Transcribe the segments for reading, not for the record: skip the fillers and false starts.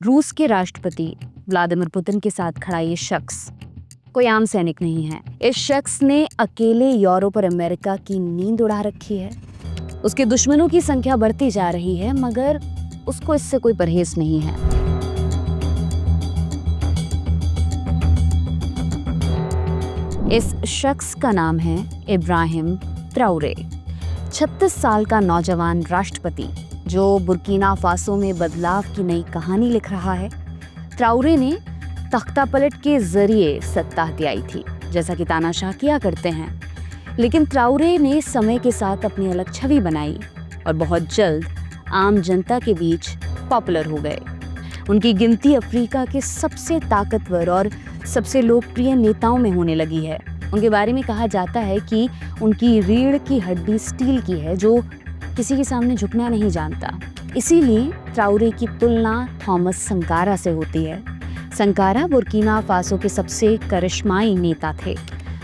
रूस के राष्ट्रपति व्लादिमीर पुतिन के साथ खड़ा ये शख्स कोई आम सैनिक नहीं है। इस शख्स ने अकेले यूरोप और अमेरिका की नींद उड़ा रखी है। उसके दुश्मनों की संख्या बढ़ती जा रही है, मगर उसको इससे कोई परहेज नहीं है। इस शख्स का नाम है इब्राहिम ट्राओरे। 36 साल का नौजवान राष्ट्रपति जो बुर्किना फासो में बदलाव की नई कहानी लिख रहा है। ट्राओरे ने तख्तापलट के जरिए सत्ता हथियाई थी, जैसा कि तानाशाह किया करते हैं। लेकिन ट्राओरे ने समय के साथ अपनी अलग छवि बनाई और बहुत जल्द आम जनता के बीच पॉपुलर हो गए। उनकी गिनती अफ्रीका के सबसे ताकतवर और सबसे लोकप्रिय नेताओं में होने लगी है। उनके बारे में कहा जाता है कि उनकी रीढ़ की हड्डी स्टील की है, जो किसी के सामने झुकना नहीं जानता। इसीलिए ट्राओरे की तुलना थॉमस संकारा से होती है। संकारा बुर्किना फासो के सबसे करिश्माई नेता थे।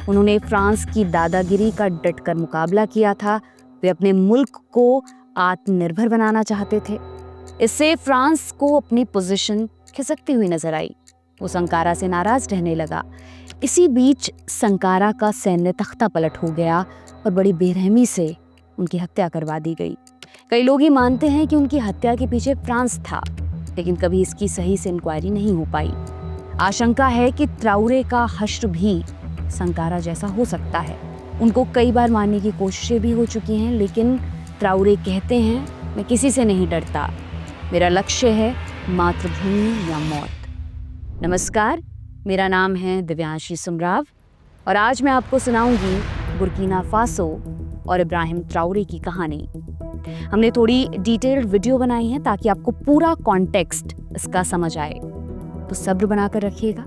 उन्होंने फ्रांस की दादागिरी का डटकर मुकाबला किया था। वे अपने मुल्क को आत्मनिर्भर बनाना चाहते थे। इससे फ्रांस को अपनी पोजीशन खिसकती हुई नजर आई। वो संकारा से नाराज रहने लगा। इसी बीच संकारा का सैन्य तख्ता पलट हो गया और बड़ी बेरहमी से उनकी हत्या करवा दी गई। कई लोग ये मानते हैं कि उनकी हत्या के पीछे फ्रांस था, लेकिन कभी इसकी सही से इंक्वायरी नहीं हो पाई। आशंका है कि ट्राओरे का हश्र भी संकारा जैसा हो सकता है। उनको कई बार मारने की कोशिशें भी हो चुकी हैं, लेकिन ट्राओरे कहते हैं, मैं किसी से नहीं डरता, मेरा लक्ष्य है मातृभूमि या मौत। नमस्कार, मेरा नाम है दिव्यांशी सुमराव और आज मैं आपको सुनाऊंगी बुर्किना फासो और इब्राहिम ट्राओरे की कहानी। हमने थोड़ी डिटेल्ड वीडियो बनाई है ताकि आपको पूरा कॉन्टेक्स्ट इसका समझ आए, तो सब्र बनाकर रखिएगा।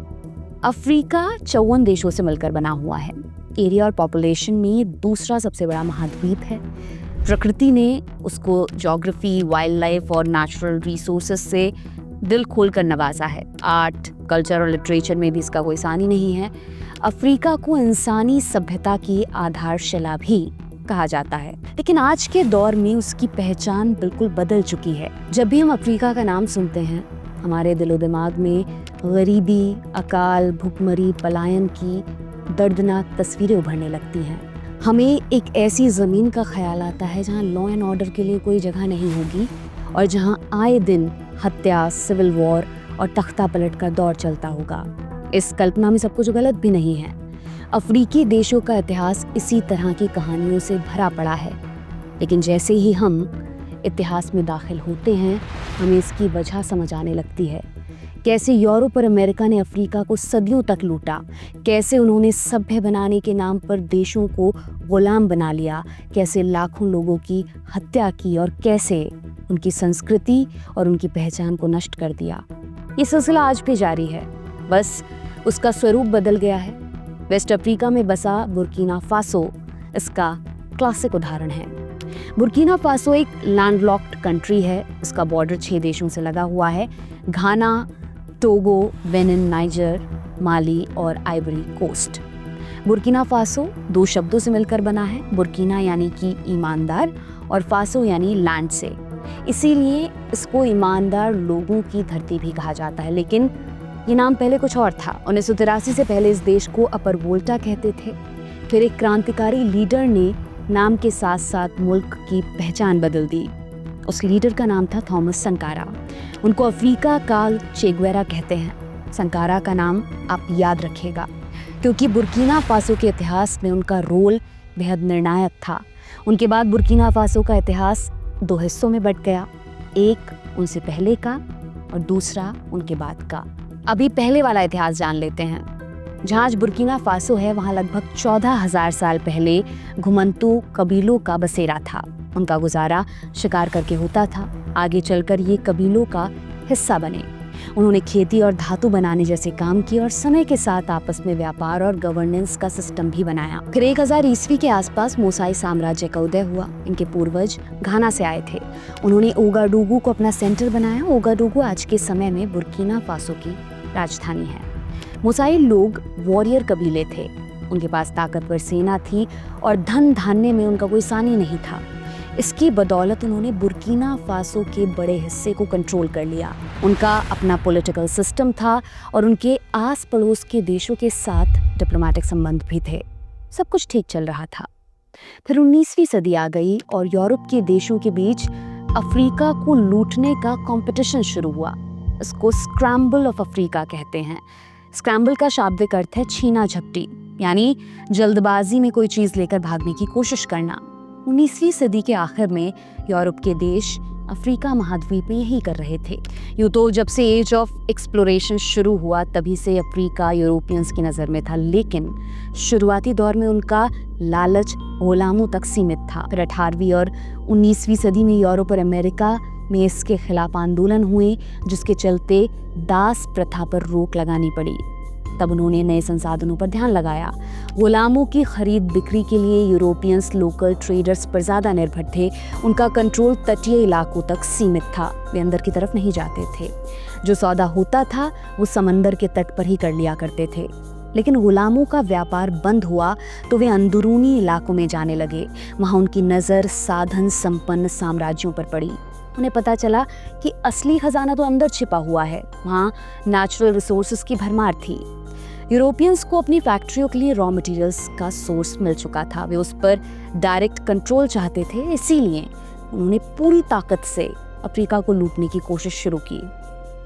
अफ्रीका 54 देशों से मिलकर बना हुआ है। एरिया और पॉपुलेशन में दूसरा सबसे बड़ा महाद्वीप है। प्रकृति ने उसको ज्योग्राफी, वाइल्ड लाइफ और नेचुरल रिसोर्सेज से दिल खोलकर नवाजा है। आर्ट, कल्चर और लिटरेचर में भी इसका कोई सानी नहीं है। अफ्रीका को इंसानी सभ्यता की आधारशिला भी कहा जाता है, लेकिन आज के दौर में उसकी पहचान बिल्कुल बदल चुकी है। जब भी हम अफ्रीका का नाम सुनते हैं, हमारे दिलो दिमाग में गरीबी, अकाल, भूखमरी, पलायन की दर्दनाक तस्वीरें उभरने लगती हैं। हमें एक ऐसी ज़मीन का ख्याल आता है जहां लॉ एंड ऑर्डर के लिए कोई जगह नहीं होगी और जहां आए दिन हत्या, सिविल वॉर और तख्ता पलट का दौर चलता होगा। इस कल्पना में सब कुछ गलत भी नहीं है। अफ्रीकी देशों का इतिहास इसी तरह की कहानियों से भरा पड़ा है, लेकिन जैसे ही हम इतिहास में दाखिल होते हैं, हमें इसकी वजह समझ आने लगती है। कैसे यूरोप और अमेरिका ने अफ्रीका को सदियों तक लूटा, कैसे उन्होंने सभ्य बनाने के नाम पर देशों को गुलाम बना लिया, कैसे लाखों लोगों की हत्या की और कैसे उनकी संस्कृति और उनकी पहचान को नष्ट कर दिया। ये सिलसिला आज भी जारी है, बस उसका स्वरूप बदल गया है। वेस्ट अफ्रीका में बसा बुर्किना फासो इसका क्लासिक उदाहरण है। बुर्किना फासो एक लैंडलॉक्ड कंट्री है। इसका बॉर्डर 6 देशों से लगा हुआ है: घाना, टोगो, बेनिन, नाइजर, माली और आइवरी कोस्ट। बुर्किना फासो 2 शब्दों से मिलकर बना है। बुर्किना यानी कि ईमानदार और फासो यानी लैंड से। इसीलिए इसको ईमानदार लोगों की धरती भी कहा जाता है, लेकिन ये नाम पहले कुछ और था। 1983 से पहले इस देश को अपर वोल्टा कहते थे। फिर एक क्रांतिकारी लीडर ने नाम के साथ साथ मुल्क की पहचान बदल दी। उस लीडर का नाम था थॉमस संकारा। उनको अफ्रीका का चे गुवेरा कहते हैं। संकारा का नाम आप याद रखिएगा, क्योंकि बुर्किना फासो के इतिहास में उनका रोल बेहद निर्णायक था। उनके बाद बुर्किना फासो का इतिहास 2 हिस्सों में बंट गया, एक उनसे पहले का और दूसरा उनके बाद का। अभी पहले वाला इतिहास जान लेते हैं। जहाँ आज बुर्किना फासो है, वहाँ लगभग 14,000 साल पहले घुमंतू कबीलों का बसेरा था। उनका गुजारा शिकार करके होता था। आगे चलकर ये कबीलों का हिस्सा बने। उन्होंने खेती और धातु बनाने जैसे काम किए और समय के साथ आपस में व्यापार और गवर्नेंस का सिस्टम भी बनाया। फिर 1000 ईस्वी के आसपास मोसाई साम्राज्य का उदय हुआ। इनके पूर्वज घाना से आए थे। उन्होंने ओगाडुगु को अपना सेंटर बनाया। ओगाडुगु आज के समय में बुर्किना फासो की राजधानी है। मोसाई लोग वॉरियर कबीले थे। उनके पास ताकतवर सेना थी और धन धान्य में उनका कोई सानी नहीं था। इसकी बदौलत उन्होंने बुर्किना फासो के बड़े हिस्से को कंट्रोल कर लिया। उनका अपना पॉलिटिकल सिस्टम था और उनके आस पड़ोस के देशों के साथ डिप्लोमेटिक संबंध भी थे। सब कुछ ठीक चल रहा था। फिर 19वीं सदी आ गई और यूरोप के देशों के बीच अफ्रीका को लूटने का कंपटीशन शुरू हुआ। इसको स्क्रैम्बल ऑफ अफ्रीका कहते हैं। स्क्रैम्बल का शाब्दिक अर्थ है छीना झपटी, यानी जल्दबाजी में कोई चीज लेकर भागने की कोशिश करना। 19वीं सदी के आखिर में यूरोप के देश अफ्रीका महाद्वीप में यही कर रहे थे। यूँ तो जब से एज ऑफ एक्सप्लोरेशन शुरू हुआ तभी से अफ्रीका यूरोपियंस की नज़र में था, लेकिन शुरुआती दौर में उनका लालच गुलामों तक सीमित था। फिर 18वीं और 19वीं सदी में यूरोप और अमेरिका में इसके खिलाफ आंदोलन हुए, जिसके चलते दास प्रथा पर रोक लगानी पड़ी। तब उन्होंने नए संसाधनों पर ध्यान लगाया। गुलामों की खरीद बिक्री के लिए यूरोपियंस लोकल ट्रेडर्स पर ज़्यादा निर्भर थे। उनका कंट्रोल तटीय इलाकों तक सीमित था, वे अंदर की तरफ नहीं जाते थे। जो सौदा होता था वो समंदर के तट पर ही कर लिया करते थे। लेकिन गुलामों का व्यापार बंद हुआ तो वे अंदरूनी इलाकों में जाने लगे। वहाँ उनकी नज़र साधन संपन्न साम्राज्यों पर पड़ी। उन्हें पता चला कि असली खजाना तो अंदर छिपा हुआ है। वहाँ नेचुरल रिसोर्सेज की भरमार थी। यूरोपियंस को अपनी फैक्ट्रियों के लिए रॉ मटेरियल्स का सोर्स मिल चुका था। वे उस पर डायरेक्ट कंट्रोल चाहते थे, इसीलिए उन्होंने पूरी ताकत से अफ्रीका को लूटने की कोशिश शुरू की।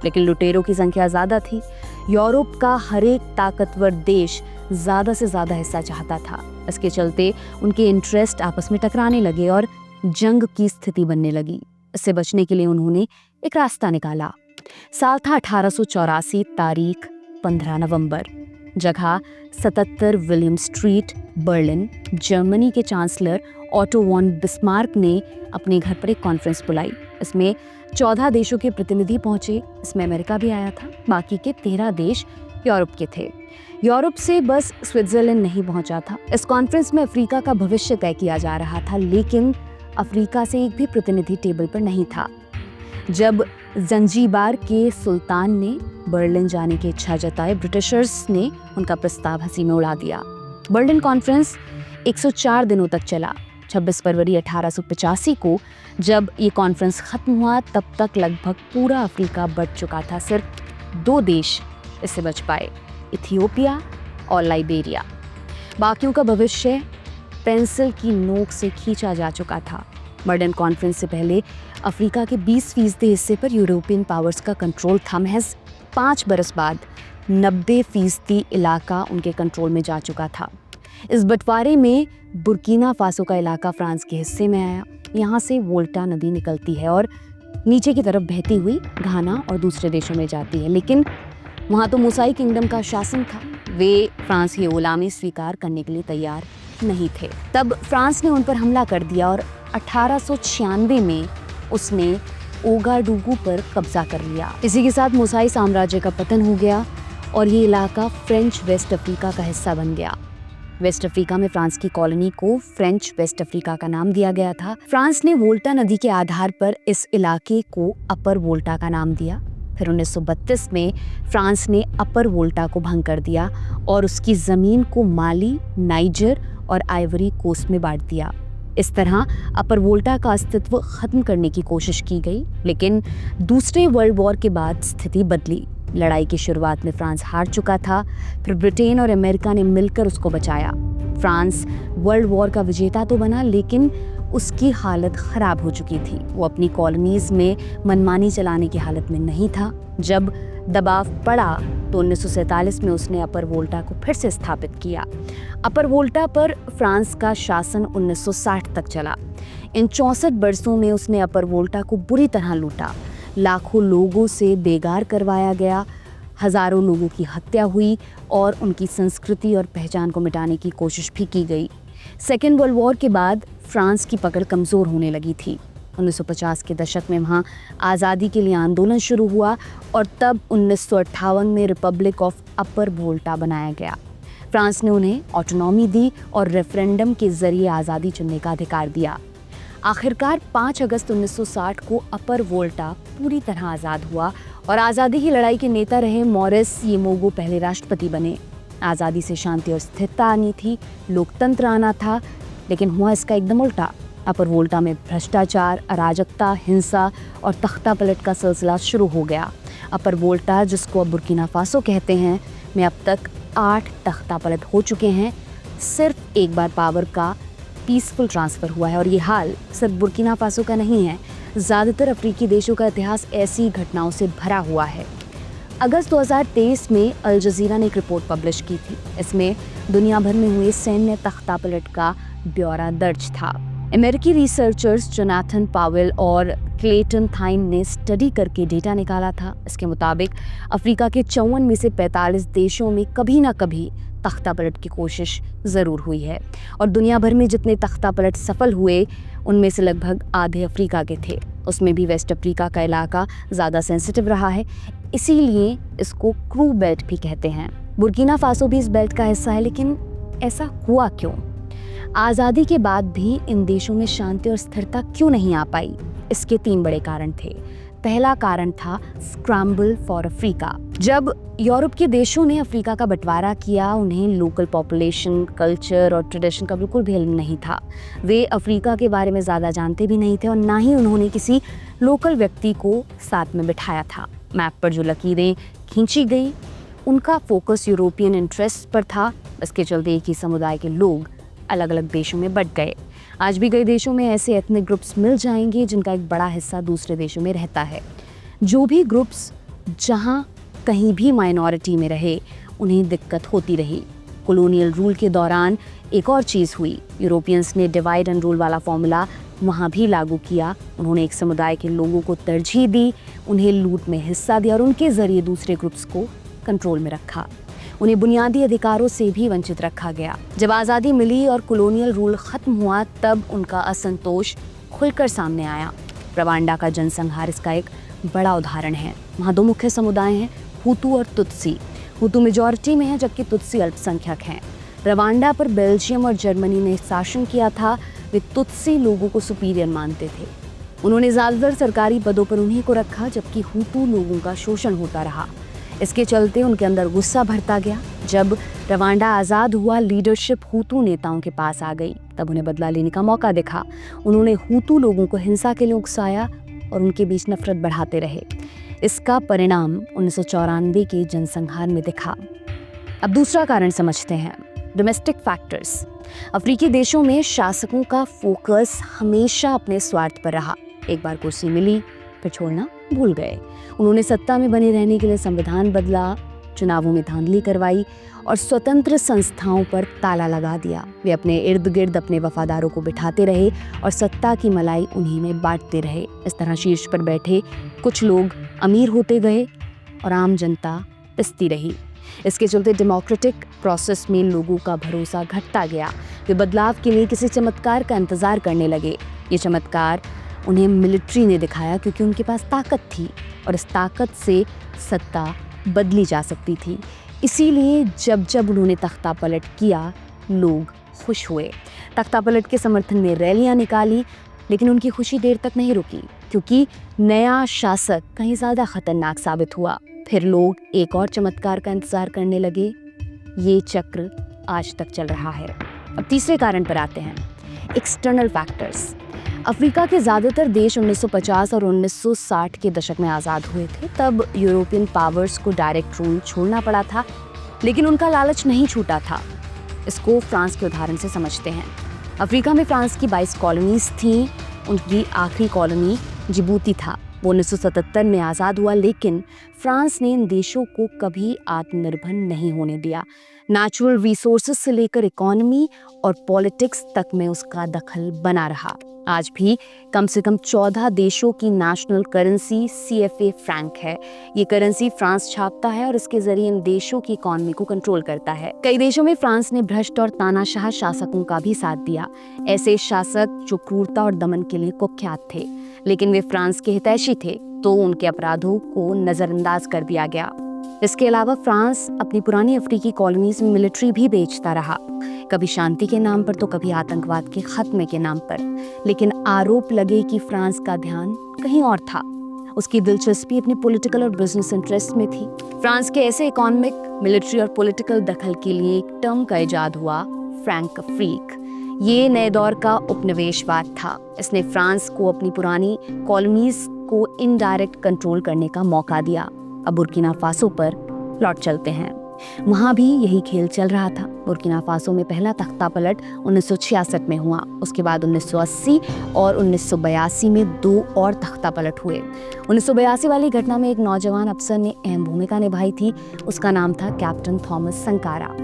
लेकिन लुटेरों की संख्या ज़्यादा थी। यूरोप का हर एक ताकतवर देश ज़्यादा से ज़्यादा हिस्सा चाहता था। इसके चलते उनके इंटरेस्ट आपस में टकराने लगे और जंग की स्थिति बनने लगी। इससे बचने के लिए उन्होंने एक रास्ता निकाला। साल था 1884, तारीख 15 नवंबर, जगह 77 विलियम स्ट्रीट, बर्लिन। जर्मनी के चांसलर ऑटो वॉन बिस्मार्क ने अपने घर पर एक कॉन्फ्रेंस बुलाई। इसमें 14 देशों के प्रतिनिधि पहुंचे। इसमें अमेरिका भी आया था। बाकी के 13 देश यूरोप के थे। यूरोप से बस स्विट्जरलैंड नहीं पहुंचा था। इस कॉन्फ्रेंस में अफ्रीका का भविष्य तय किया जा रहा था, लेकिन अफ्रीका से एक भी प्रतिनिधि टेबल पर नहीं था। जब जंजीबार के सुल्तान ने बर्लिन जाने की इच्छा जताई, ब्रिटिशर्स ने उनका प्रस्ताव हंसी में उड़ा दिया। बर्लिन कॉन्फ्रेंस 104 दिनों तक चला। 26 फरवरी 1885 को जब ये कॉन्फ्रेंस खत्म हुआ, तब तक लगभग पूरा अफ्रीका बट चुका था। सिर्फ 2 देश इससे बच पाए, इथियोपिया और लाइबेरिया। बाकियों का भविष्य पेंसिल की नोक से खींचा जा चुका था। बर्लिन कॉन्फ्रेंस से पहले अफ्रीका के 20% हिस्से पर यूरोपियन पावर्स का कंट्रोल था। महज 5 बरस बाद 90% इलाका उनके कंट्रोल में जा चुका था। इस बंटवारे में बुर्किना फासो का इलाका फ्रांस के हिस्से में आया। यहाँ से वोल्टा नदी निकलती है और नीचे की तरफ बहती हुई घाना और दूसरे देशों में जाती है। लेकिन वहाँ तो मूसाई किंगडम का शासन था। वे फ्रांस की गुलामी स्वीकार करने के लिए तैयार नहीं थे। तब फ्रांस ने उन पर हमला कर दिया और 1896 में उसने ओगाडुगु पर कब्जा कर लिया। इसी के साथ मूसाई साम्राज्य का पतन हो गया और ये इलाका फ्रेंच वेस्ट अफ्रीका का हिस्सा बन गया। वेस्ट अफ्रीका में फ्रांस की कॉलोनी को फ्रेंच वेस्ट अफ्रीका का नाम दिया गया था। फ्रांस ने वोल्टा नदी के आधार पर इस इलाके को अपर वोल्टा का नाम दिया। फिर 1932 में फ्रांस ने अपर वोल्टा को भंग कर दिया और उसकी ज़मीन को माली, नाइजर और आइवरी कोस्ट में बांट दिया। इस तरह अपर वोल्टा का अस्तित्व खत्म करने की कोशिश की गई। लेकिन दूसरे वर्ल्ड वॉर के बाद स्थिति बदली। लड़ाई की शुरुआत में फ्रांस हार चुका था। फिर ब्रिटेन और अमेरिका ने मिलकर उसको बचाया। फ्रांस वर्ल्ड वॉर का विजेता तो बना, लेकिन उसकी हालत खराब हो चुकी थी। वो अपनी कॉलोनीज में मनमानी चलाने की हालत में नहीं था। जब दबाव पड़ा तो 1947 में उसने अपर वोल्टा को फिर से स्थापित किया। अपर वोल्टा पर फ्रांस का शासन 1960 तक चला। इन 64 बरसों में उसने अपर वोल्टा को बुरी तरह लूटा। लाखों लोगों से बेगार करवाया गया, हजारों लोगों की हत्या हुई और उनकी संस्कृति और पहचान को मिटाने की कोशिश भी की गई। सेकेंड वर्ल्ड वॉर के बाद फ्रांस की पकड़ कमज़ोर होने लगी थी। 1950 के दशक में वहाँ आज़ादी के लिए आंदोलन शुरू हुआ और तब 1958 में रिपब्लिक ऑफ अपर वोल्टा बनाया गया। फ्रांस ने उन्हें ऑटोनॉमी दी और रेफरेंडम के जरिए आज़ादी चुनने का अधिकार दिया। आखिरकार 5 अगस्त 1960 को अपर वोल्टा पूरी तरह आज़ाद हुआ और आज़ादी की लड़ाई के नेता रहे मॉरिस येमोगो पहले राष्ट्रपति बने। आज़ादी से शांति और स्थिरता आनी थी, लोकतंत्र आना था, लेकिन हुआ इसका एकदम उल्टा। अपर वोल्टा में भ्रष्टाचार, अराजकता, हिंसा और तख्तापलट का सिलसिला शुरू हो गया। अपर वोल्टा, जिसको अब बुर्किना फासो कहते हैं, में अब तक 8 तख्तापलट हो चुके हैं। सिर्फ एक बार पावर का पीसफुल ट्रांसफ़र हुआ है और ये हाल सिर्फ बुर्किना फासो का नहीं है। ज़्यादातर अफ्रीकी देशों का इतिहास ऐसी घटनाओं से भरा हुआ है। अगस्त 2023 में अल जज़ीरा ने एक रिपोर्ट पब्लिश की थी। इसमें दुनिया भर में हुए सैन्य तख्तापलट का ब्यौरा दर्ज था। अमेरिकी रिसर्चर्स जोनाथन पावेल और क्लेटन थाइन ने स्टडी करके डेटा निकाला था। इसके मुताबिक अफ्रीका के 54 में से 45 देशों में कभी ना कभी तख्तापलट की कोशिश ज़रूर हुई है और दुनिया भर में जितने तख्तापलट सफल हुए उनमें से लगभग आधे अफ्रीका के थे। उसमें भी वेस्ट अफ्रीका का इलाका ज़्यादा सेंसिटिव रहा है, इसीलिए इसको क्रू बेल्ट भी कहते हैं। बुर्किना फासो भी इस बेल्ट का हिस्सा है, लेकिन ऐसा हुआ क्यों? आज़ादी के बाद भी इन देशों में शांति और स्थिरता क्यों नहीं आ पाई? इसके 3 बड़े कारण थे। पहला कारण था स्क्रैम्बल फॉर अफ्रीका। जब यूरोप के देशों ने अफ्रीका का बंटवारा किया, उन्हें लोकल पॉपुलेशन, कल्चर और ट्रेडिशन का बिल्कुल भी इल्म नहीं था। वे अफ्रीका के बारे में ज़्यादा जानते भी नहीं थे और ना ही उन्होंने किसी लोकल व्यक्ति को साथ में बिठाया था। मैप पर जो लकीरें खींची गई, उनका फोकस यूरोपियन इंटरेस्ट पर था। इसके चलते एक ही समुदाय के लोग अलग अलग देशों में बट गए। आज भी कई देशों में ऐसे एथनिक ग्रुप्स मिल जाएंगे जिनका एक बड़ा हिस्सा दूसरे देशों में रहता है। जो भी ग्रुप्स जहां कहीं भी माइनॉरिटी में रहे, उन्हें दिक्कत होती रही। कॉलोनियल रूल के दौरान एक और चीज़ हुई। यूरोपियंस ने डिवाइड एंड रूल वाला फॉर्मूला वहाँ भी लागू किया। उन्होंने एक समुदाय के लोगों को तरजीह दी, उन्हें लूट में हिस्सा दिया और उनके ज़रिए दूसरे ग्रुप्स को कंट्रोल में रखा। उन्हें बुनियादी अधिकारों से भी वंचित रखा गया। जब आज़ादी मिली और कॉलोनियल रूल ख़त्म हुआ, तब उनका असंतोष खुलकर सामने आया। रवांडा का जनसंहार इसका एक बड़ा उदाहरण है। वहाँ 2 मुख्य समुदाय हैं, हुतू और तुत्सी। हुतू मेजॉरिटी में है जबकि तुत्सी अल्पसंख्यक हैं। रवांडा पर बेल्जियम और जर्मनी ने शासन किया था। वे तुत्सी लोगों को सुपीरियर मानते थे। उन्होंने ज़्यादातर सरकारी पदों पर उन्हीं को रखा, जबकि हुतू लोगों का शोषण होता रहा। इसके चलते उनके अंदर गुस्सा भरता गया। जब रवांडा आज़ाद हुआ, लीडरशिप हुतू नेताओं के पास आ गई। तब उन्हें बदला लेने का मौका दिखा। उन्होंने हुतू लोगों को हिंसा के लिए उकसाया और उनके बीच नफरत बढ़ाते रहे। इसका परिणाम 1994 के जनसंहार में दिखा। अब दूसरा कारण समझते हैं, डोमेस्टिक फैक्टर्स। अफ्रीकी देशों में शासकों का फोकस हमेशा अपने स्वार्थ पर रहा। एक बार कुर्सी मिली, फिर छोड़ना भूल गए। उन्होंने सत्ता में बने रहने के लिए संविधान बदला, चुनावों में धांधली करवाई और स्वतंत्र संस्थाओं पर ताला लगा दिया। वे अपने इर्द गिर्द अपने वफादारों को बिठाते रहे और सत्ता की मलाई उन्हीं में बांटते रहे। इस तरह शीर्ष पर बैठे कुछ लोग अमीर होते गए और आम जनता पिसती रही। इसके चलते डेमोक्रेटिक प्रोसेस में लोगों का भरोसा घटता गया। वे बदलाव के लिए किसी चमत्कार का इंतजार करने लगे। ये चमत्कार उन्हें मिलिट्री ने दिखाया, क्योंकि उनके पास ताकत थी और इस ताकत से सत्ता बदली जा सकती थी। इसीलिए जब जब उन्होंने तख्तापलट किया, लोग खुश हुए। तख्तापलट के समर्थन में रैलियां निकाली, लेकिन उनकी खुशी देर तक नहीं रुकी, क्योंकि नया शासक कहीं ज़्यादा खतरनाक साबित हुआ। फिर लोग एक और चमत्कार का इंतजार करने लगे। ये चक्र आज तक चल रहा है। अब तीसरे कारण पर आते हैं, एक्सटर्नल फैक्टर्स। अफ्रीका के ज़्यादातर देश 1950 और 1960 के दशक में आज़ाद हुए थे। तब यूरोपियन पावर्स को डायरेक्ट रूल छोड़ना पड़ा था, लेकिन उनका लालच नहीं छूटा था। इसको फ्रांस के उदाहरण से समझते हैं। अफ्रीका में फ्रांस की 22 कॉलोनीज थीं। उनकी आखिरी कॉलोनी जिबूती था। वो 1977 में आज़ाद हुआ, लेकिन फ्रांस ने इन देशों को कभी आत्मनिर्भर नहीं होने दिया। नेचुरल रिसोर्सेज से लेकर इकोनॉमी और पॉलिटिक्स तक में उसका दखल बना रहा। आज भी कम से कम 14 देशों की नेशनल करेंसी CFA फ्रैंक है। ये करेंसी फ्रांस छापता है और इसके जरिए इन देशों की इकोनॉमी को कंट्रोल करता है। कई देशों में फ्रांस ने भ्रष्ट और तानाशाह शासकों का भी साथ दिया। ऐसे शासक जो क्रूरता और दमन के लिए कुख्यात थे, लेकिन वे फ्रांस के हितैषी थे, तो उनके अपराधों को नजरअंदाज कर दिया गया। इसके अलावा फ्रांस अपनी पुरानी अफ्रीकी कॉलोनीज में मिलिट्री भी बेचता रहा, कभी शांति के नाम पर तो कभी आतंकवाद के खात्मे के नाम पर। लेकिन आरोप लगे कि फ्रांस का ध्यान कहीं और था। उसकी दिलचस्पी अपनी पॉलिटिकल और बिजनेस इंटरेस्ट में थी। फ्रांस के ऐसे इकोनॉमिक, मिलिट्री और पॉलिटिकल दखल के लिए एक टर्म का इजाद हुआ, फ्रैंक फ्रीक। ये नए दौर का उपनिवेशवाद था। इसने फ्रांस को अपनी पुरानी कॉलोनीज को इनडायरेक्ट कंट्रोल करने का मौका दिया। अब बुर्किना फासो पर लौट चलते हैं। वहाँ भी यही खेल चल रहा था। बुर्किना फासो में पहला तख्ता पलट 1966 में हुआ। उसके बाद 1980 और 1982 में 2 और तख्ता पलट हुए। 1982 वाली घटना में एक नौजवान अफसर ने अहम भूमिका निभाई थी। उसका नाम था कैप्टन थॉमस संकारा।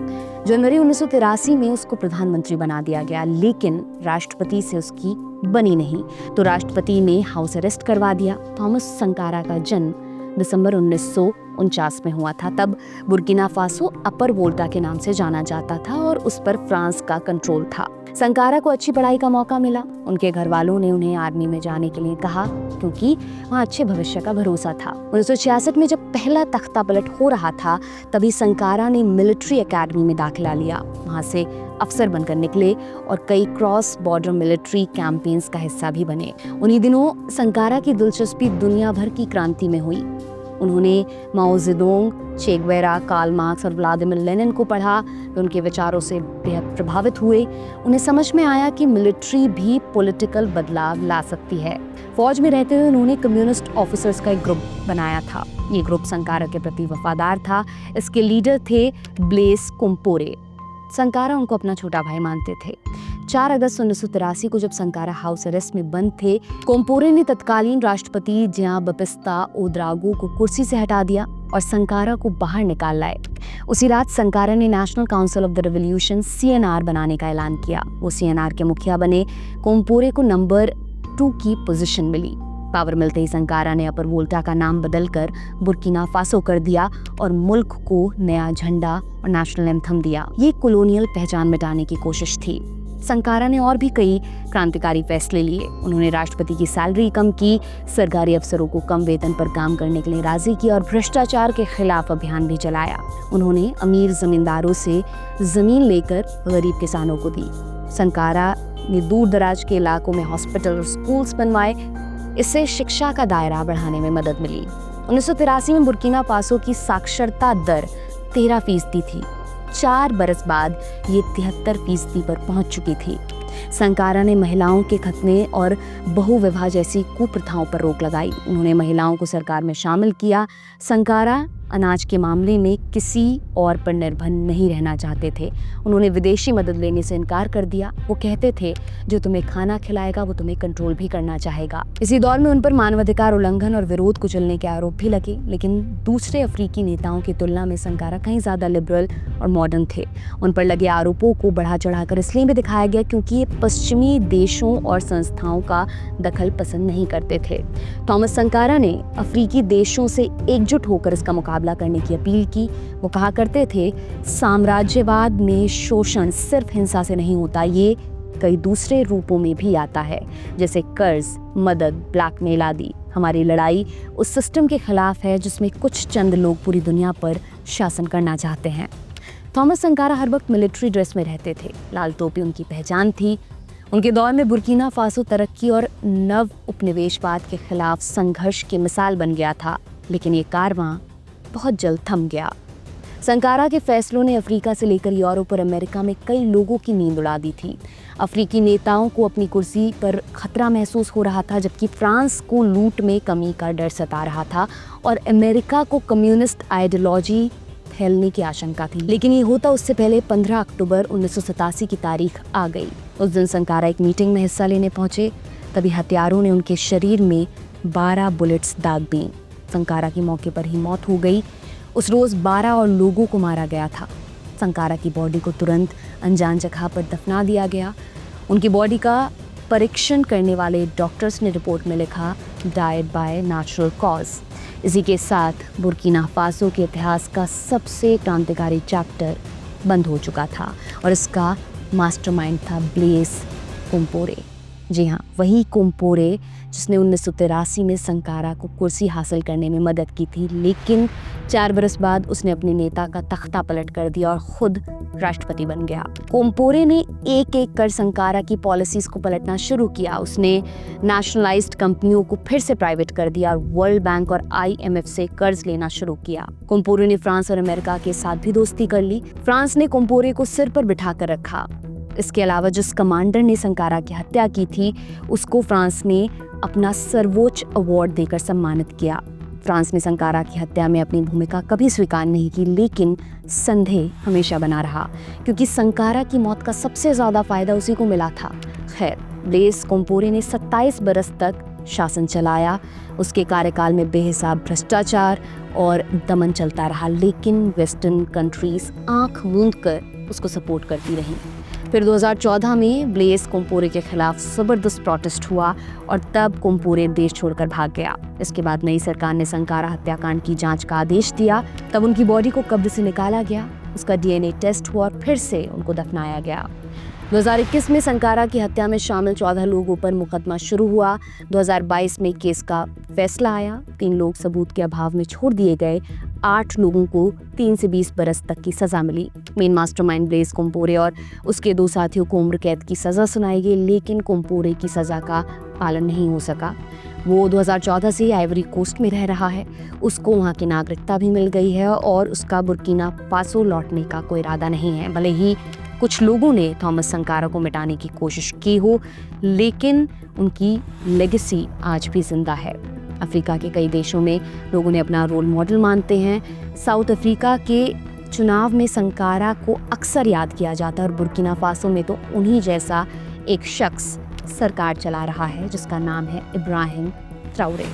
जनवरी 1983 में उसको प्रधानमंत्री बना दिया गया, लेकिन राष्ट्रपति से उसकी बनी नहीं, तो राष्ट्रपति ने हाउस अरेस्ट करवा दिया। थॉमस संकारा का जन्म दिसंबर 1949 में हुआ था। तब बुर्किना फासो अपर वोल्टा के नाम से जाना जाता था और उस पर फ्रांस का कंट्रोल था। संकारा को अच्छी पढ़ाई का मौका मिला। उनके घर वालों ने उन्हें आर्मी में जाने के लिए कहा, क्योंकि वहाँ अच्छे भविष्य का भरोसा था। 1966 में जब पहला तख्ता पलट हो रहा था, तभी संकारा ने मिलिट्री एकेडमी में दाखिला लिया। वहाँ से अफसर बनकर निकले और कई क्रॉस बॉर्डर मिलिट्री कैंपेन्स का हिस्सा भी बने। उन्हीं दिनों संकारा की दिलचस्पी दुनिया भर की क्रांति में हुई। उन्होंने Mao Zedong, Che Guevara, Karl Marx और व्लादिमीर लेनिन को पढ़ा। वे उनके विचारों से बेहद प्रभावित हुए। उन्हें समझ में आया कि मिलिट्री भी पॉलिटिकल बदलाव ला सकती है। फौज में रहते हुए उन्होंने कम्युनिस्ट ऑफिसर्स का एक ग्रुप बनाया था। ये ग्रुप संकारा के प्रति वफादार था। इसके लीडर थे ब्लेस कोम्पोरे। संकारा उनको अपना छोटा भाई मानते थे। 4 अगस्त 1983 को जब संकारा हाउस अरेस्ट में बंद थे, कोम्पोरे ने तत्कालीन राष्ट्रपति जियां बपिस्ता ओद्रागो को कुर्सी से हटा दिया और संकारा को बाहर निकाल लाए। उसी रात संकारा ने national council of the revolution (CNR) बनाने का ऐलान किया। वो CNR के मुखिया बने। कोम्पोरे को नंबर 2 की पोजीशन मिली। पावर मिलते ही संकारा ने अपर वोल्टा का नाम बदलकर बुर्किना फासो कर दिया और मुल्क को नया झंडा और नेशनल एंथम दिया। ये कॉलोनियल पहचान मिटाने की कोशिश थी। संकारा ने और भी कई क्रांतिकारी फैसले लिए। उन्होंने राष्ट्रपति की सैलरी कम की, सरकारी अफसरों को कम वेतन पर काम करने के लिए राजी किया और भ्रष्टाचार के खिलाफ अभियान भी चलाया। उन्होंने अमीर जमींदारों से जमीन लेकर गरीब किसानों को दी। संकारा ने दूर दराज के इलाकों में हॉस्पिटल और स्कूल्स बनवाए। इससे शिक्षा का दायरा बढ़ाने में मदद मिली। 1983 में बुर्किना फासो की साक्षरता दर 13% थी। 4 बरस बाद ये 73% पर पहुंच चुकी थी। संकारा ने महिलाओं के खतने और बहुविवाह जैसी कुप्रथाओं पर रोक लगाई। उन्होंने महिलाओं को सरकार में शामिल किया। संकारा अनाज के मामले में किसी और पर निर्भर नहीं रहना चाहते थे। उन्होंने विदेशी मदद लेने से इनकार कर दिया। वो कहते थे, जो तुम्हें खाना खिलाएगा वो तुम्हें कंट्रोल भी करना चाहेगा। इसी दौर में उन पर मानवाधिकार उल्लंघन और विरोध कुचलने के आरोप भी लगे, लेकिन दूसरे अफ्रीकी नेताओं की तुलना में संकारा कहीं ज्यादा लिबरल और मॉडर्न थे। उन पर लगे आरोपों को बढ़ा चढ़ाकर इसलिए भी दिखाया गया क्योंकि ये पश्चिमी देशों और संस्थाओं का दखल पसंद नहीं करते थे। थॉमस संकारा ने अफ्रीकी देशों से एकजुट होकर इसका मुकाबला करने की अपील की। वो कहा करते थे, साम्राज्यवाद में शोषण सिर्फ हिंसा से नहीं होता, ये कई दूसरे रूपों में भी आता है, जैसे कर्ज, मदद, ब्लैकमेल आदि। हमारी लड़ाई उस सिस्टम के खिलाफ है जिसमें कुछ चंद लोग पूरी दुनिया पर शासन करना चाहते हैं। थॉमस संकारा हर वक्त मिलिट्री ड्रेस में रहते थे। लाल टोपी उनकी पहचान थी। उनके दौर में बुर्किना फासो तरक्की और नव उपनिवेशवाद के खिलाफ संघर्ष की मिसाल बन गया था, लेकिन ये कारवां बहुत जल्द थम गया। संकारा के फैसलों ने अफ्रीका से लेकर यूरोप और अमेरिका में कई लोगों की नींद उड़ा दी थी। अफ्रीकी नेताओं को अपनी कुर्सी पर खतरा महसूस हो रहा था, जबकि फ्रांस को लूट में कमी का डर सता रहा था और अमेरिका को कम्युनिस्ट आइडियोलॉजी फैलने की आशंका थी। लेकिन ये होता उससे पहले 15 अक्टूबर 1987 की तारीख आ गई। उस दिन संकारा एक मीटिंग में हिस्सा लेने पहुंचे, तभी हथियारों ने उनके शरीर में 12 बुलेट्स दाग दी। संकारा की मौके पर ही मौत हो गई। उस रोज 12 और लोगों को मारा गया था। संकारा की बॉडी को तुरंत अनजान जगह पर दफना दिया गया। उनकी बॉडी का परीक्षण करने वाले डॉक्टर्स ने रिपोर्ट में लिखा, डाइड बाय नेचुरल कॉज। इसी के साथ बुर्किना फासो के इतिहास का सबसे क्रांतिकारी चैप्टर बंद हो चुका था और इसका मास्टरमाइंड था ब्लेस कोम्पोरे। जी हाँ, वही कोम्पोरे जिसने 1983 में संकारा को कुर्सी हासिल करने में मदद की थी, लेकिन 4 बरस बाद उसने अपने नेता का तख्ता पलट कर दिया और खुद राष्ट्रपति बन गया। कोम्पोरे ने एक एक कर संकारा की पॉलिसीज को पलटना शुरू किया। उसने नेशनलाइज्ड कंपनियों को फिर से प्राइवेट कर दिया और वर्ल्ड बैंक और IMF से कर्ज लेना शुरू किया। कोम्पोरे ने फ्रांस और अमेरिका के साथ भी दोस्ती कर ली। फ्रांस ने कोम्पोरे को सिर पर बिठा कर रखा। इसके अलावा जिस कमांडर ने संकारा की हत्या की थी उसको फ्रांस ने अपना सर्वोच्च अवार्ड देकर सम्मानित किया। फ्रांस ने संकारा की हत्या में अपनी भूमिका कभी स्वीकार नहीं की, लेकिन संदेह हमेशा बना रहा क्योंकि संकारा की मौत का सबसे ज़्यादा फायदा उसी को मिला था। खैर, ब्लेस कोम्पोरे ने 27 बरस तक शासन चलाया। उसके कार्यकाल में बेहिसाब भ्रष्टाचार और दमन चलता रहा, लेकिन वेस्टर्न कंट्रीज आंख मूंद कर उसको सपोर्ट करती रहीं। फिर 2014 में ब्लेस कोम्पोरे के खिलाफ ज़बरदस्त प्रोटेस्ट हुआ और तब कोम्पोरे देश छोड़कर भाग गया। इसके बाद नई सरकार ने संकारा हत्याकांड की जांच का आदेश दिया। तब उनकी बॉडी को कब्र से निकाला गया, उसका डीएनए टेस्ट हुआ और फिर से उनको दफनाया गया। 2021 में संकारा की हत्या में शामिल 14 लोगों पर मुकदमा शुरू हुआ। 2022 में केस का फैसला आया। 3 लोग सबूत के अभाव में छोड़ दिए गए। 8 लोगों को 3 से 20 बरस तक की सजा मिली। मेन मास्टरमाइंड ब्लेस कोम्पोरे और उसके 2 साथियों को उम्र कैद की सजा सुनाई गई, लेकिन कोम्पोरे की सजा का पालन नहीं हो सका। वो 2014 से आइवरी कोस्ट में रह रहा है। उसको वहाँ की नागरिकता भी मिल गई है और उसका बुर्किना फासो लौटने का कोई इरादा नहीं है। भले ही कुछ लोगों ने थॉमस संकारा को मिटाने की कोशिश की हो, लेकिन उनकी लेगेसी आज भी जिंदा है। अफ्रीका के कई देशों में लोग उन्हें अपना रोल मॉडल मानते हैं। साउथ अफ्रीका के चुनाव में संकारा को अक्सर याद किया जाता है और बुर्किना फासो में तो उन्हीं जैसा एक शख्स सरकार चला रहा है जिसका नाम है इब्राहिम ट्राउरे।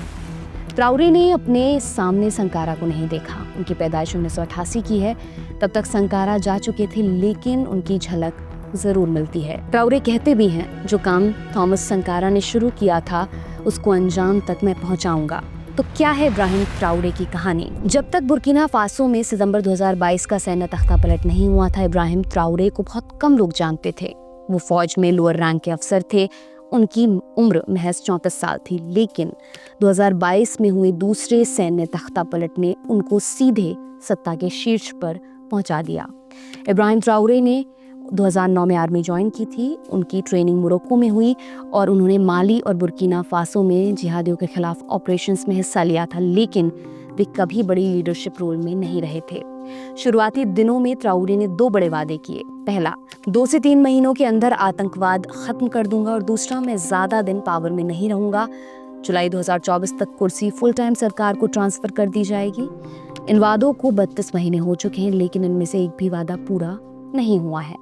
ट्राउरे ने अपने सामने संकारा को नहीं देखा। उनकी पैदाइश 1988 की है। तब तक संकारा जा चुके थे, लेकिन उनकी झलक ज़रूर मिलती है। ट्राउरे कहते भी हैं, जो काम थॉमस संकारा ने शुरू किया था उसको अंजाम तक मैं पहुंचाऊंगा। तो क्या है इब्राहिम ट्राउरे की कहानी? जब तक बुर्किना फासो में सितंबर 2022 का सैन्य तख्ता पलट नहीं हुआ था, इब्राहिम ट्राउरे को बहुत कम लोग जानते थे। वो फौज में लोअर रैंक के अफसर थे। उनकी उम्र महज 34 साल थी, लेकिन 2022 में हुए दूसरे सैन्य तख्ता पलट ने उनको सीधे सत्ता के शीर्ष पर पहुंचा दिया। इब्राहिम ट्राउरे ने 2009 में आर्मी ज्वाइन की थी। उनकी ट्रेनिंग मोरक्को में हुई और उन्होंने माली और बुर्किना फासो में जिहादियों के खिलाफ ऑपरेशंस में हिस्सा लिया था, लेकिन वे कभी बड़ी लीडरशिप रोल में नहीं रहे थे। शुरुआती दिनों में ट्राउरे ने 2 बड़े वादे किए। पहला, 2 से 3 महीनों के अंदर आतंकवाद खत्म कर दूंगा, और दूसरा, मैं ज्यादा दिन पावर में नहीं रहूंगा। जुलाई 2024 तक कुर्सी फुल टाइम सरकार को ट्रांसफर कर दी जाएगी। इन वादों को 32 महीने हो चुके हैं, लेकिन इनमें से एक भी वादा पूरा नहीं हुआ है।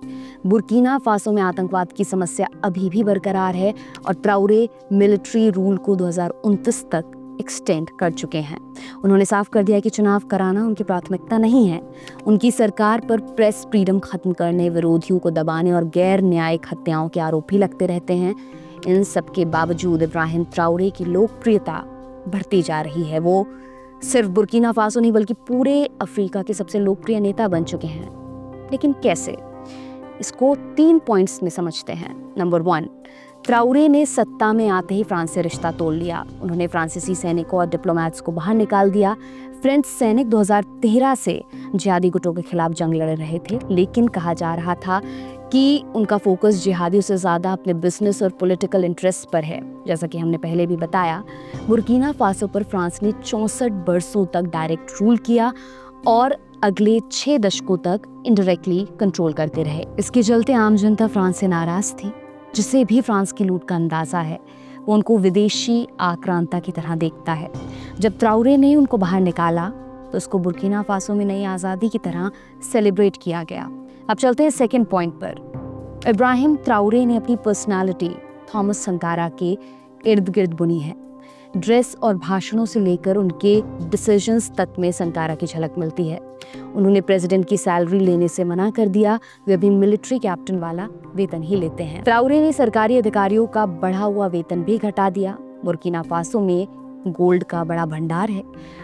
बुर्किना फासो में आतंकवाद की समस्या अभी भी बरकरार है और ट्राउरे मिलिट्री रूल को 2029 तक एक्सटेंड कर चुके हैं। उन्होंने साफ कर दिया कि चुनाव कराना उनकी प्राथमिकता नहीं है। उनकी सरकार पर प्रेस फ्रीडम खत्म करने, विरोधियों को दबाने और गैर न्यायिक हत्याओं के आरोप भी लगते रहते हैं। इन सब के बावजूद इब्राहिम ट्राउरे की लोकप्रियता बढ़ती जा रही है। वो सिर्फ बुर्किना फासो नहीं बल्कि पूरे अफ्रीका के सबसे लोकप्रिय नेता बन चुके हैं। लेकिन कैसे? इसको 3 पॉइंट्स में समझते हैं। नंबर 1, ट्राउरे ने सत्ता में आते ही फ्रांस से रिश्ता तोड़ लिया। उन्होंने फ्रांसीसी सैनिकों और डिप्लोमैट्स को बाहर निकाल दिया। फ्रेंच सैनिक 2013 से जिहादी गुटों के खिलाफ जंग लड़ रहे थे, लेकिन कहा जा रहा था कि उनका फोकस जिहादियों से ज़्यादा अपने बिजनेस और पॉलिटिकल इंटरेस्ट पर है। जैसा कि हमने पहले भी बताया, बुर्किना फासो पर फ्रांस ने 64 बरसों तक डायरेक्ट रूल किया और अगले 6 दशकों तक इनडायरेक्टली कंट्रोल करते रहे। इसके चलते आम जनता फ्रांस से नाराज थी, जिसे भी फ्रांस की लूट का अंदाजा है। वो उनको विदेशी आक्रांता की तरह देखता है। जब ट्राउरे ने उनको बाहर निकाला तो उसको बुर्किना फासो में नई आज़ादी की तरह सेलिब्रेट किया गया। अब चलते हैं सेकंड पॉइंट पर। इब्राहिम ट्राउरे ने अपनी पर्सनालिटी थॉमस संकारा के इर्द गिर्द बुनी है। ड्रेस और भाषणों से लेकर उनके डिसीजंस तक में संकारा की झलक मिलती है। उन्होंने प्रेसिडेंट की सैलरी लेने से मना कर दिया। वे अभी मिलिट्री कैप्टन वाला वेतन ही लेते हैं। ट्राउरे ने सरकारी अधिकारियों का बढ़ा हुआ वेतन भी घटा दिया। बुर्किना फासो में गोल्ड का बड़ा भंडार है।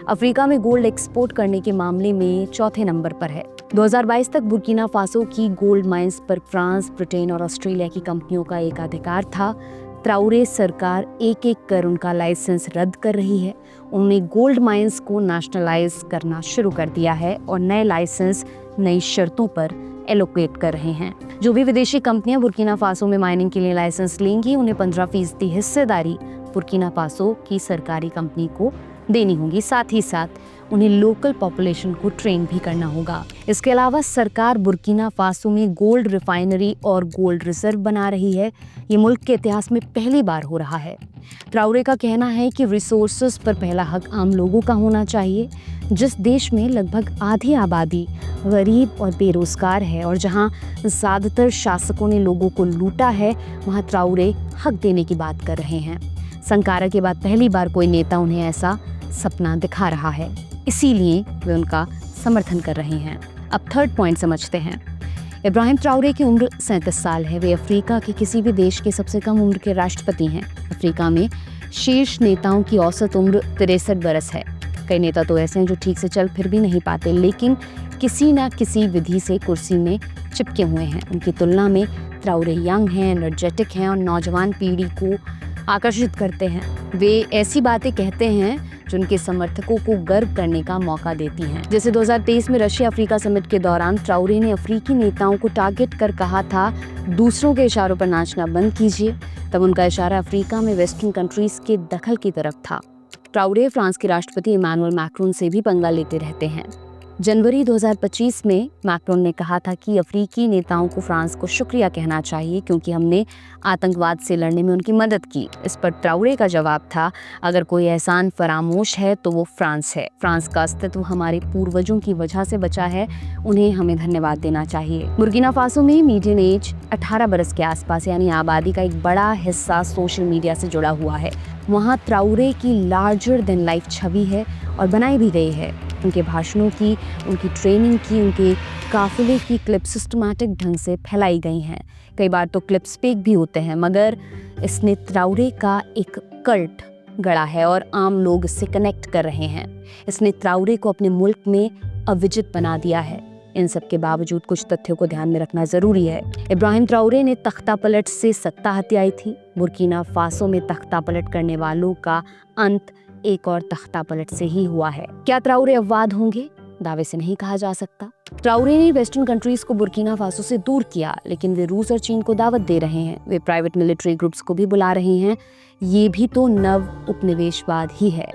अफ्रीका में गोल्ड एक्सपोर्ट करने के मामले में 4थे नंबर पर है। 2022 तक बुर्किना फासो की गोल्ड माइंस पर फ्रांस, ब्रिटेन और ऑस्ट्रेलिया की कंपनियों का एकाधिकार था। ट्राउरे सरकार एक एक कर उनका लाइसेंस रद्द कर रही है। उन्होंने गोल्ड माइंस को नेशनलाइज करना शुरू कर दिया है और नए लाइसेंस नई शर्तों पर एलोकेट कर रहे हैं। जो भी विदेशी कंपनियां बुर्किना फासो में माइनिंग के लिए लाइसेंस लेंगी, उन्हें 15% हिस्सेदारी बुर्किना फासो की सरकारी कंपनी को देनी होगी। साथ ही साथ उन्हें लोकल पॉपुलेशन को ट्रेन भी करना होगा। इसके अलावा सरकार बुर्किना फासो में गोल्ड रिफाइनरी और गोल्ड रिजर्व बना रही है। ये मुल्क के इतिहास में पहली बार हो रहा है। ट्राउरे का कहना है कि रिसोर्सेज पर पहला हक आम लोगों का होना चाहिए। जिस देश में लगभग आधी आबादी गरीब और बेरोजगार है और जहां ज़्यादातर शासकों ने लोगों को लूटा है, वहां ट्राउरे हक देने की बात कर रहे हैं। संकारा के बाद पहली बार कोई नेता उन्हें ऐसा सपना दिखा रहा है, इसीलिए वे उनका समर्थन कर रहे हैं। अब थर्ड पॉइंट समझते हैं। इब्राहिम ट्राउरे की उम्र 37 साल है। वे अफ्रीका के किसी भी देश के सबसे कम उम्र के राष्ट्रपति हैं। अफ्रीका में शीर्ष नेताओं की औसत उम्र 63 बरस है। कई नेता तो ऐसे हैं जो ठीक से चल फिर भी नहीं पाते, लेकिन किसी न किसी विधि से कुर्सी में चिपके हुए हैं। उनकी तुलना में ट्राउरे यंग हैं, एनर्जेटिक हैं और नौजवान पीढ़ी को आकर्षित करते हैं। वे ऐसी बातें कहते हैं जो उनके समर्थकों को गर्व करने का मौका देती हैं। जैसे 2023 में रशिया अफ्रीका समिट के दौरान ट्राउरे ने अफ्रीकी नेताओं को टारगेट कर कहा था, दूसरों के इशारों पर नाचना बंद कीजिए। तब उनका इशारा अफ्रीका में वेस्टर्न कंट्रीज के दखल की तरफ था। ट्राउरे फ्रांस के राष्ट्रपति इमैनुअल मैक्रोन से भी पंगा लेते रहते हैं। जनवरी 2025 में मैक्रोन ने कहा था कि अफ्रीकी नेताओं को फ्रांस को शुक्रिया कहना चाहिए क्योंकि हमने आतंकवाद से लड़ने में उनकी मदद की। इस पर ट्राउरे का जवाब था, अगर कोई एहसान फरामोश है तो वो फ्रांस है। फ्रांस का अस्तित्व हमारे पूर्वजों की वजह से बचा है, उन्हें हमें धन्यवाद देना चाहिए। बुर्किना फासो में मीडियन एज 18 बरस के आसपास, यानी आबादी का एक बड़ा हिस्सा सोशल मीडिया से जुड़ा हुआ है। वहाँ ट्राउरे की लार्जर देन लाइफ छवि है और बनाई भी गई है। उनके भाषणों की, उनकी ट्रेनिंग की, उनके काफिले की क्लिप सिस्टमैटिक ढंग से फैलाई गई हैं। कई बार तो क्लिप्स फेक भी होते हैं, मगर इसने ट्राउरे का एक कल्ट गढ़ा है और आम लोग इससे कनेक्ट कर रहे हैं। इसने ट्राउरे को अपने मुल्क में अविजित बना दिया है। इन सब के बावजूद कुछ तथ्यों को ध्यान में रखना जरूरी है। इब्राहिम ट्राउरे ने तख्ता पलट से सत्ता हथियाई थी। बुर्किना फासो में तख्ता पलट करने वालों का अंत एक और तख्ता पलट से ही हुआ है। क्या ट्राउरे अपवाद होंगे? दावे से नहीं कहा जा सकता। ट्राउरे ने वेस्टर्न कंट्रीज को बुर्किना फासो से दूर किया, लेकिन वे रूस और चीन को दावत दे रहे हैं। वे प्राइवेट मिलिट्री ग्रुप्स को भी बुला रहे हैं। ये भी तो नव उपनिवेशवाद ही है।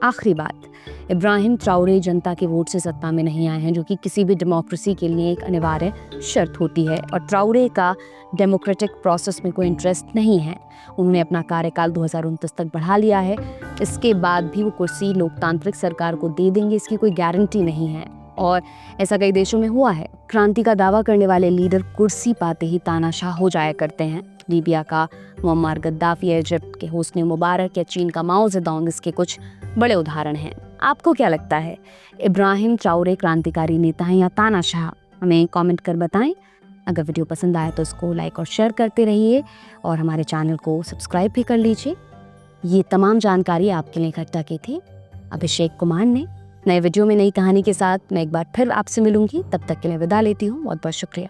आखिरी बात, इब्राहिम ट्राउरे जनता के वोट से सत्ता में नहीं आए हैं, जो कि किसी भी डेमोक्रेसी के लिए एक अनिवार्य शर्त होती है। और ट्राउरे का डेमोक्रेटिक प्रोसेस में कोई इंटरेस्ट नहीं है। उन्होंने अपना कार्यकाल 2029 तक बढ़ा लिया है। इसके बाद भी वो कुर्सी लोकतांत्रिक सरकार को दे देंगे, इसकी कोई गारंटी नहीं है। और ऐसा कई देशों में हुआ है। क्रांति का दावा करने वाले लीडर कुर्सी पाते ही तानाशाह हो जाया करते हैं। लीबिया का मुअम्मर गद्दाफी, इजिप्ट के होस्नी मुबारक या चीन का माओ ज़ेडोंग इसके कुछ बड़े उदाहरण हैं। आपको क्या लगता है, इब्राहिम ट्राउरे क्रांतिकारी नेता हैं या तानाशाह? हमें कमेंट कर बताएं। अगर वीडियो पसंद आए तो इसको लाइक और शेयर करते रहिए और हमारे चैनल को सब्सक्राइब भी कर लीजिए। ये तमाम जानकारी आपके लिए इकट्ठा की थी अभिषेक कुमार ने। नए वीडियो में नई कहानी के साथ मैं एक बार फिर आपसे मिलूंगी। तब तक के लिए विदा लेती हूँ। बहुत बहुत शुक्रिया।